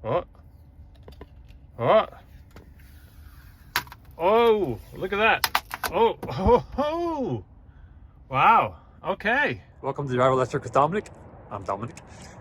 Oh, oh, oh, look at that. Oh, oh, oh. Wow. Okay. Welcome to Drive Electric with Dominic. I'm Dominic.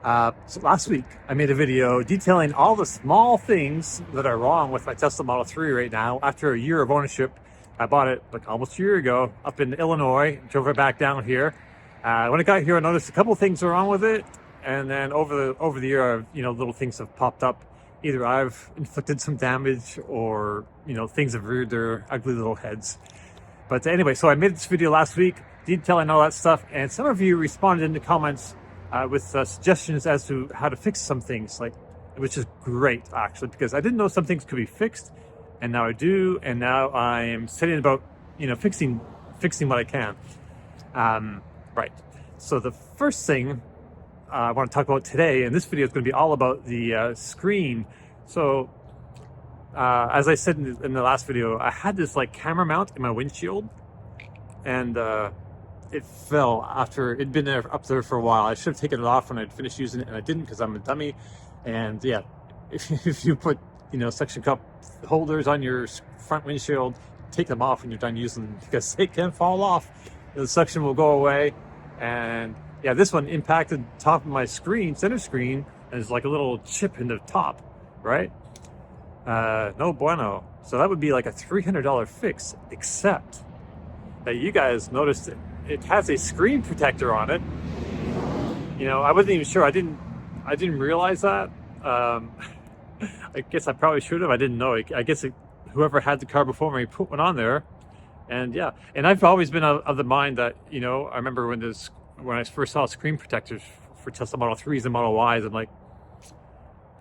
So last week I made a video detailing all the small things that are wrong with my Tesla Model 3 right now. After a year of ownership, I bought it like almost a year ago up in Illinois, drove it back down here. When I got here, I noticed a couple of things are wrong with it. And then over the year, little things have popped up. Either I've inflicted some damage or, things have reared their ugly little heads. But anyway, so I made this video last week detailing all that stuff, and some of you responded in the comments with suggestions as to how to fix some things, which is great actually, because I didn't know some things could be fixed, and now I do, and now I am setting about fixing what I can. Right. So the first thing I want to talk about today, and this video is going to be all about the screen. So as I said in the last video, I had this camera mount in my windshield, and it fell after it'd been up there for a while. I should have taken it off when I'd finished using it, and I didn't because I'm a dummy. And yeah, if you put suction cup holders on your front windshield, take them off when you're done using them, because they can fall off. The suction will go away. And yeah, this one impacted the top of my screen, center screen, and there's like a little chip in the top, right? No bueno. So that would be like a $300 fix, except that you guys noticed it has a screen protector on it. I wasn't even sure. I didn't realize that. I guess I probably should have. I didn't know. I guess whoever had the car before me put one on there. And yeah, and I've always been of the mind that, I remember when I first saw screen protectors for Tesla Model 3s and Model Ys, I'm like,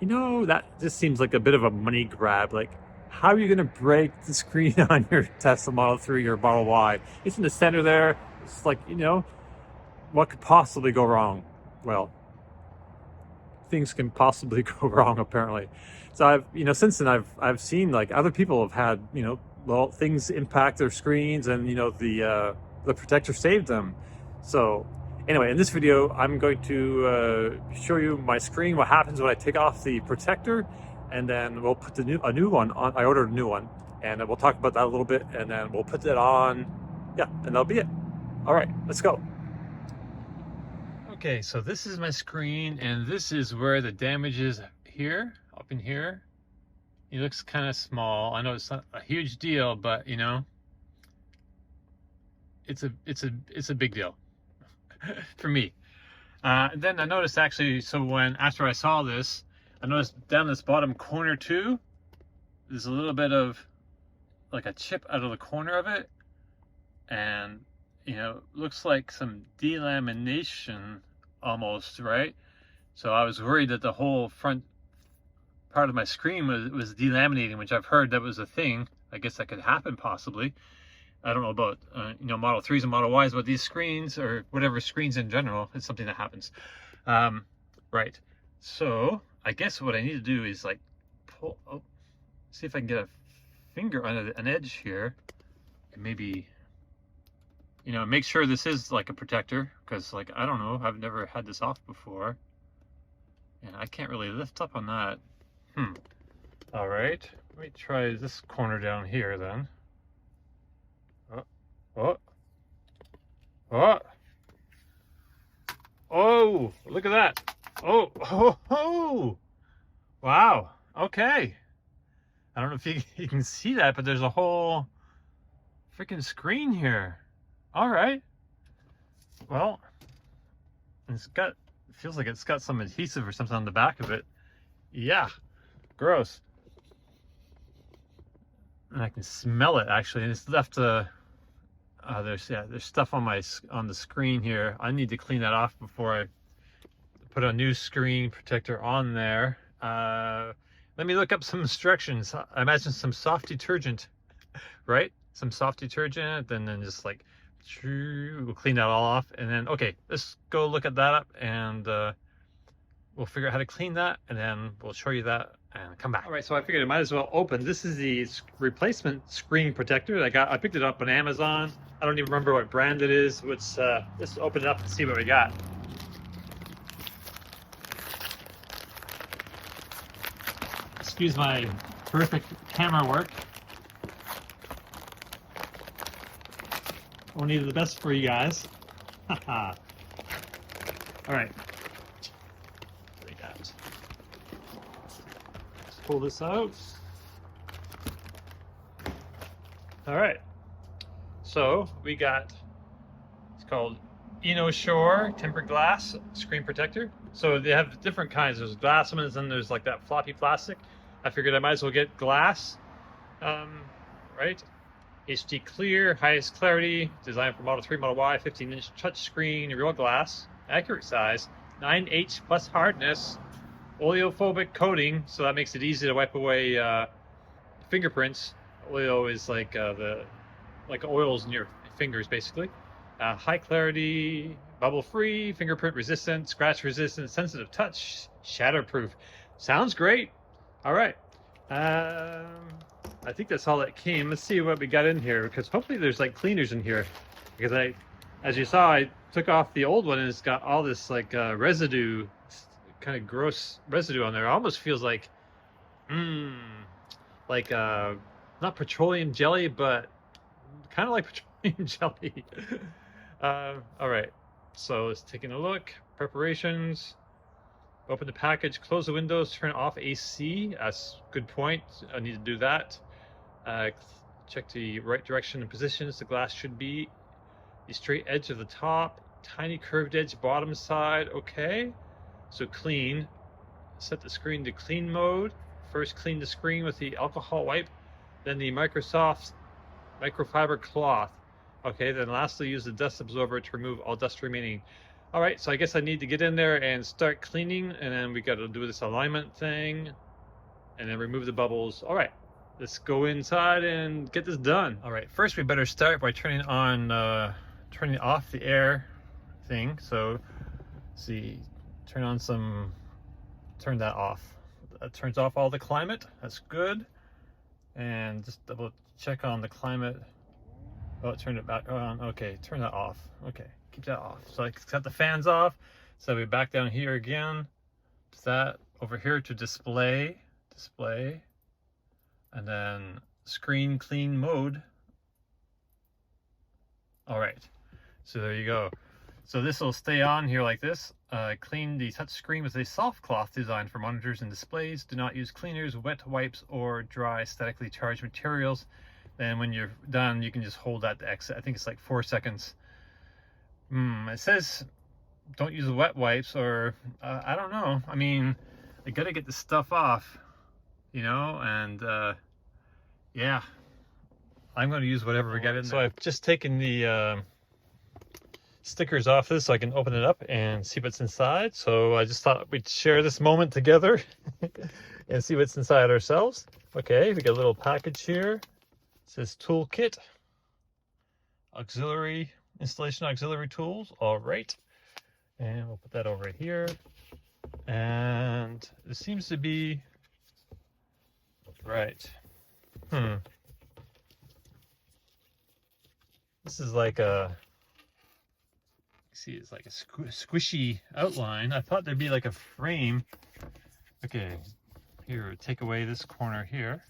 that just seems like a bit of a money grab. Like, how are you going to break the screen on your Tesla Model 3 or Model Y? It's in the center there. It's like, what could possibly go wrong? Well, things can possibly go wrong, apparently. So I've, since then I've seen other people have had, things impact their screens, and, the protector saved them. So anyway, in this video, I'm going to show you my screen, what happens when I take off the protector, and then we'll put a new one on. I ordered a new one, and we'll talk about that a little bit, and then we'll put it on. Yeah, and that'll be it. All right, let's go. Okay, so this is my screen, and this is where the damage is here, up in here. It looks kind of small. I know it's not a huge deal, but it's a big deal for me. Then I noticed actually, so after I saw this, I noticed down this bottom corner too, there's a little bit of like a chip out of the corner of it, and looks like some delamination almost, right? So I was worried that the whole front part of my screen was delaminating, which I've heard that was a thing. I guess that could happen possibly. I don't know about Model 3s and Model Ys, but these screens, or whatever screens in general, it's something that happens. Right. So I guess what I need to do is pull. Oh, see if I can get a finger on an edge here, and maybe make sure this is like a protector, because I don't know, I've never had this off before, and I can't really lift up on that. All right, let me try this corner down here then. Oh, look at that. Oh, wow. Okay. I don't know if you can see that, but there's a whole freaking screen here. All right. Well, feels like it's got some adhesive or something on the back of it. Yeah, gross. And I can smell it actually, and it's left there's stuff on the screen here. I need to clean that off before I put a new screen protector on there. Let me look up some instructions. I imagine some soft detergent, right? Some soft detergent, and then just we'll clean that all off, and then okay, let's go look at that up, and we'll figure out how to clean that, and then we'll show you that and come back. All right, so I figured I might as well open. This is the replacement screen protector that I picked it up on Amazon. I don't even remember what brand it is. Let's open it up and see what we got. excuse my perfect camera work. Only the best for you guys. Haha. Alright. What do we got? Let's pull this out. Alright. So we got, it's called Shore tempered glass screen protector. So they have different kinds. There's glass ones and there's like that floppy plastic. I figured I might as well get glass. Right? HD clear, highest clarity, designed for Model 3, Model Y, 15-inch touchscreen, real glass, accurate size, 9H plus hardness, oleophobic coating, so that makes it easy to wipe away fingerprints. Oleo is like like oils in your fingers, basically. High clarity, bubble free, fingerprint resistant, scratch resistant, sensitive touch, shatterproof. Sounds great. All right. I think that's all that came. Let's see what we got in here, because hopefully there's like cleaners in here. Because as you saw, I took off the old one and it's got all this like residue, kind of gross residue on there. It almost feels like, like not petroleum jelly, but kind of like petroleum jelly. All right, so let's take a look. Preparations. Open the package, close the windows, turn off AC. That's a good point. I need to do that. Check the right direction and positions. The glass should be the straight edge of the top, tiny curved edge bottom side. Okay. So clean. Set the screen to clean mode. First clean the screen with the alcohol wipe, then the Microsoft microfiber cloth. Okay, then lastly use the dust absorber to remove all dust remaining. All right, so I guess I need to get in there and start cleaning, and then we got to do this alignment thing and then remove the bubbles. All right, let's go inside and get this done. All right, first we better start by turning off the air thing. So see, turn that off. That turns off all the climate. That's good. And just double check on the climate. Oh, it turned it back on. Okay, turn that off. Okay, keep that off. So I cut the fans off. So we back down here again. That over here to display, and then screen clean mode. All right, so there you go. So this will stay on here like this. Clean the touch screen with a soft cloth designed for monitors and displays. Do not use cleaners, wet wipes, or dry statically charged materials. Then when you're done, you can just hold that to exit. I think it's like 4 seconds. It says don't use wet wipes, or I don't know. I mean, I gotta get this stuff off, you know, and yeah, I'm gonna use whatever we got in there. So I've just taken the stickers off this so I can open it up and see what's inside. So I just thought we'd share this moment together and see what's inside ourselves. Okay, we got a little package here. It says toolkit, auxiliary, installation auxiliary tools. All right, and we'll put that over here. And it seems to be right. This is like a, see, it's like a squishy outline. I thought there'd be like a frame. Okay, here, take away this corner here,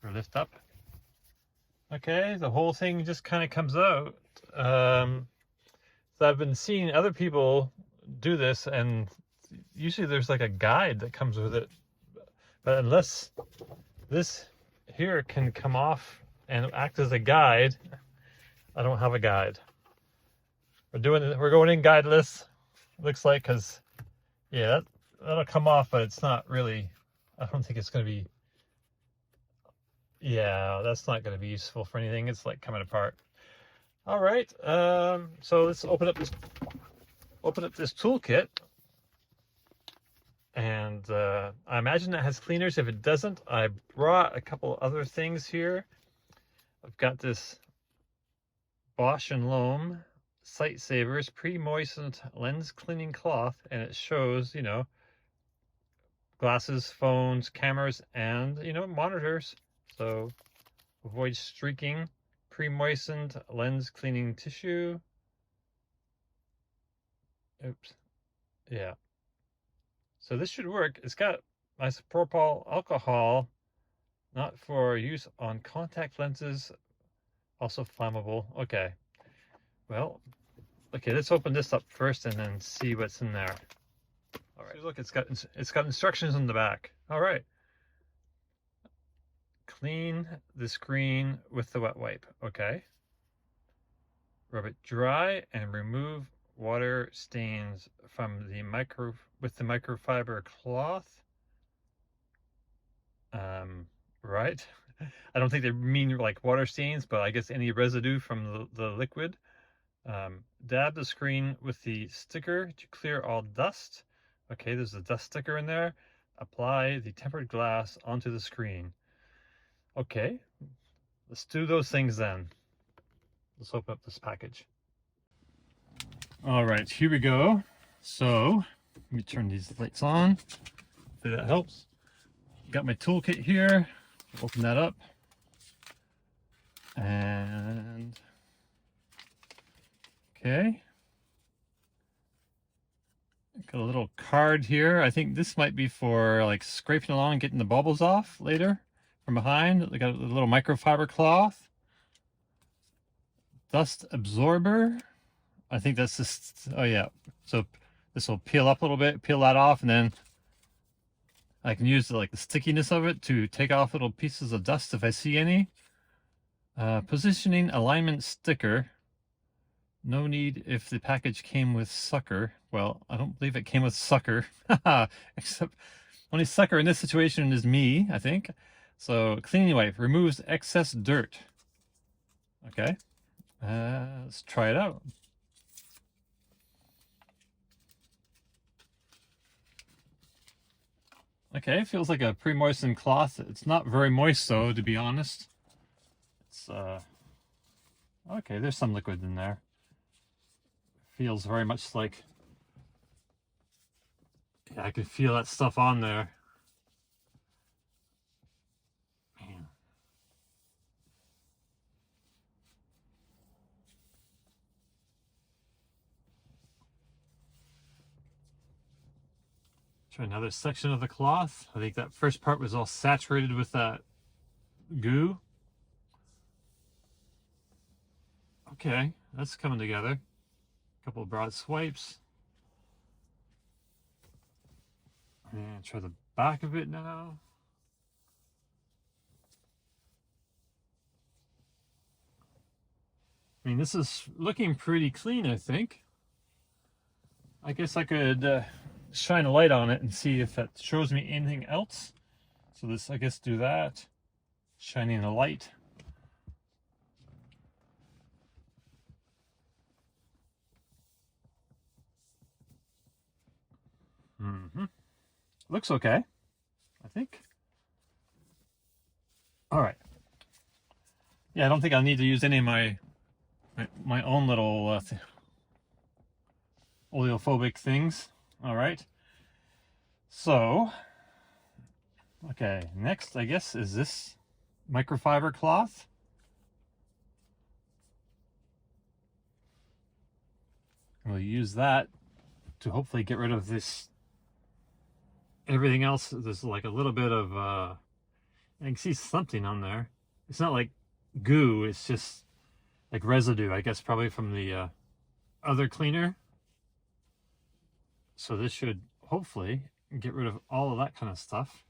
or lift up. Okay, the whole thing just kind of comes out. So I've been seeing other people do this, and usually there's like a guide that comes with it, but unless this here can come off and act as a guide, I don't have a guide. We're going in guideless, looks like, because yeah, that'll come off, but it's not really, I don't think it's going to be, yeah, that's not going to be useful for anything. It's like coming apart. All right, so let's open up this toolkit, and I imagine it has cleaners. If it doesn't, I brought a couple other things here. I've got this Bosch & Lomb Sight Savers pre-moistened lens cleaning cloth, and it shows, you know, glasses, phones, cameras, and, you know, monitors. So avoid streaking. Pre-moistened lens cleaning tissue. Oops. Yeah. So this should work. It's got isopropyl alcohol, not for use on contact lenses, also flammable. Okay. Well, okay, let's open this up first and then see what's in there. All right. Look, it's got instructions on the back. All right. Clean the screen with the wet wipe. Okay. Rub it dry and remove water stains from the microfiber cloth. Right. I don't think they mean like water stains, but I guess any residue from the liquid. Dab the screen with the sticker to clear all dust. Okay, there's a dust sticker in there. Apply the tempered glass onto the screen. Okay, let's do those things then. Let's open up this package. All right, here we go. So let me turn these lights on. Hopefully that helps. Got my toolkit here. Open that up. And okay. Got a little card here. I think this might be for like scraping along and getting the bubbles off later from behind. They got a little microfiber cloth. Dust absorber. I think that's just, oh yeah. So this will peel up a little bit, peel that off, and then I can use like the stickiness of it to take off little pieces of dust if I see any. Positioning alignment sticker. No need if the package came with sucker. Well, I don't believe it came with sucker. Except only sucker in this situation is me, I think. So cleaning wipe removes excess dirt. Okay. Let's try it out. Okay, it feels like a pre-moistened cloth. It's not very moist though, to be honest. It's okay, there's some liquid in there. Feels very much like, yeah, I can feel that stuff on there. Man. Try another section of the cloth. I think that first part was all saturated with that goo. Okay, that's coming together. A couple of broad swipes. And try the back of it now. I mean, this is looking pretty clean, I think. I guess I could shine a light on it and see if it shows me anything else. So let's, I guess, do that. Shining a light. Looks okay, I think. All right. Yeah, I don't think I'll need to use any of my own little oleophobic things. All right. So, okay, next, I guess, is this microfiber cloth. We'll use that to hopefully get rid of this, everything else. There's like a little bit of, I can see something on there. It's not like goo, it's just like residue, I guess, probably from the other cleaner. So this should hopefully get rid of all of that kind of stuff.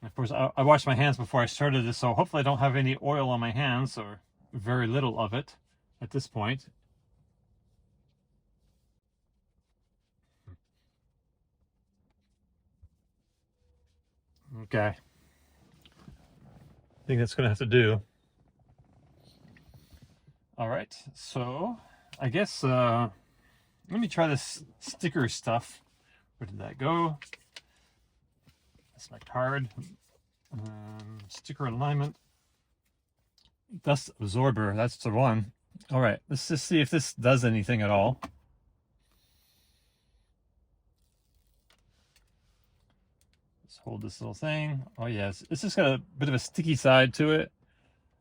And of course, I washed my hands before I started this, so hopefully I don't have any oil on my hands, or very little of it at this point. Okay. I think that's going to have to do. All right, so I guess let me try this sticker stuff. Where did that go? That's my card. Sticker alignment. Dust absorber, that's the one. All right, let's just see if this does anything at all. Let's hold this little thing. Oh yes, it's just got a bit of a sticky side to it.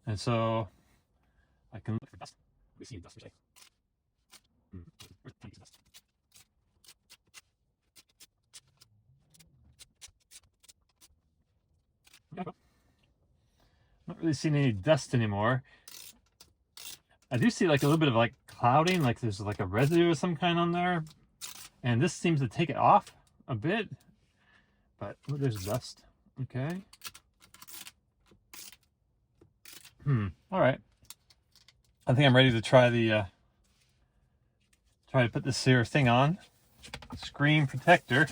And so I can look for dust. We see dust, per se. Where's the dust? really seeing any dust anymore. I do see like a little bit of like clouding, like there's like a residue of some kind on there. And this seems to take it off a bit. But oh, there's dust. Okay. All right. I think I'm ready to try the try to put this here thing on. Screen protector.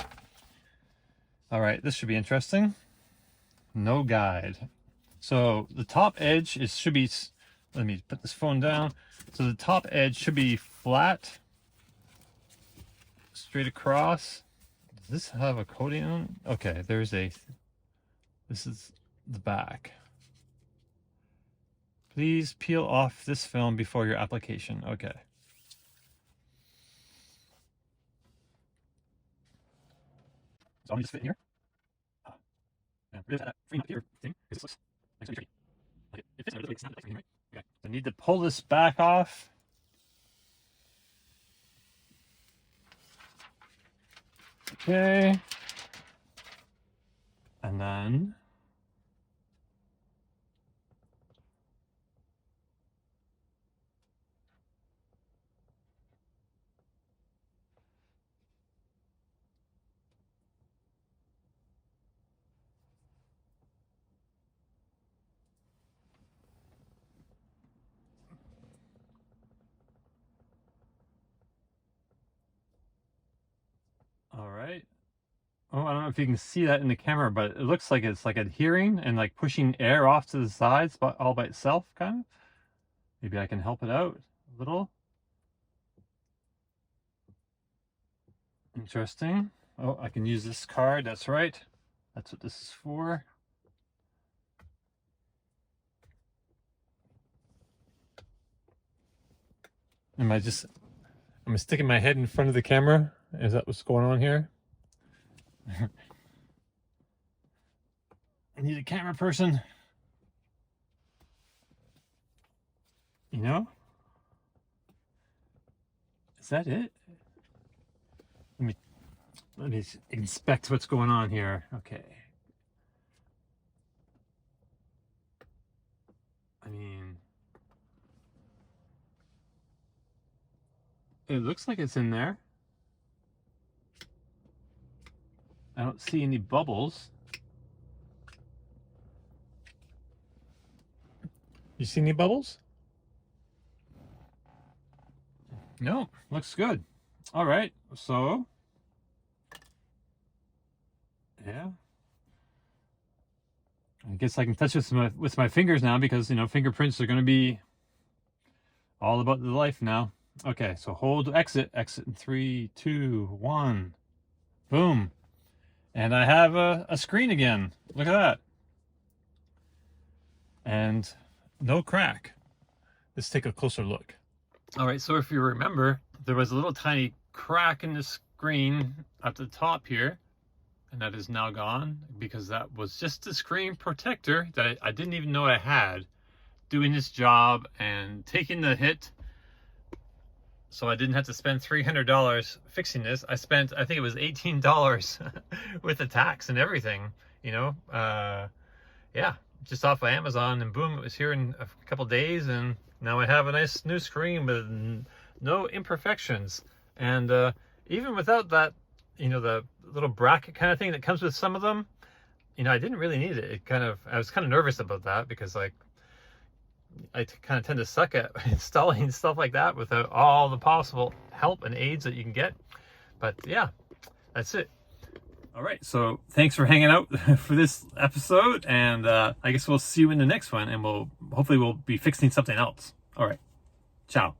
All right, this should be interesting. No guide. So the top edge should be, let me put this phone down. So the top edge should be flat, straight across. Does this have a coating on? Okay, this is the back. Please peel off this film before your application. Okay. So I'm just fit in here. There's that frame up here thing, because this looks nice and tricky. Like it fits in there, it's not right? Okay. I need to pull this back off. Okay. And then all right. Oh, I don't know if you can see that in the camera, but it looks like it's like adhering and like pushing air off to the sides, but all by itself, kind of. Maybe I can help it out a little. Interesting. Oh, I can use this card. That's right. That's what this is for. Am I sticking my head in front of the camera? Is that what's going on here? I need a camera person. You know? Is that it? Let me inspect what's going on here. Okay. I mean, it looks like it's in there. I don't see any bubbles. You see any bubbles? No, looks good. All right, so yeah, I guess I can touch this with my fingers now, because you know fingerprints are going to be all about the life now. Okay, so hold exit in 3, 2, 1, boom, and I have a screen again. Look at that, and no crack. Let's take a closer look. All right, so if you remember, there was a little tiny crack in the screen at the top here, and that is now gone, because that was just a screen protector that I didn't even know I had, doing this job and taking the hit. So I didn't have to spend $300 fixing this. I spent, I think it was $18 with the tax and everything, you know. Yeah, just off of Amazon, and boom, it was here in a couple days, and now I have a nice new screen with no imperfections. And even without that, you know, the little bracket kind of thing that comes with some of them, you know, I didn't really need it. I was kind of nervous about that, because like I kind of tend to suck at installing stuff like that without all the possible help and aids that you can get. But yeah, that's it. All right, so thanks for hanging out for this episode, and I guess we'll see you in the next one, and hopefully we'll be fixing something else. All right, ciao.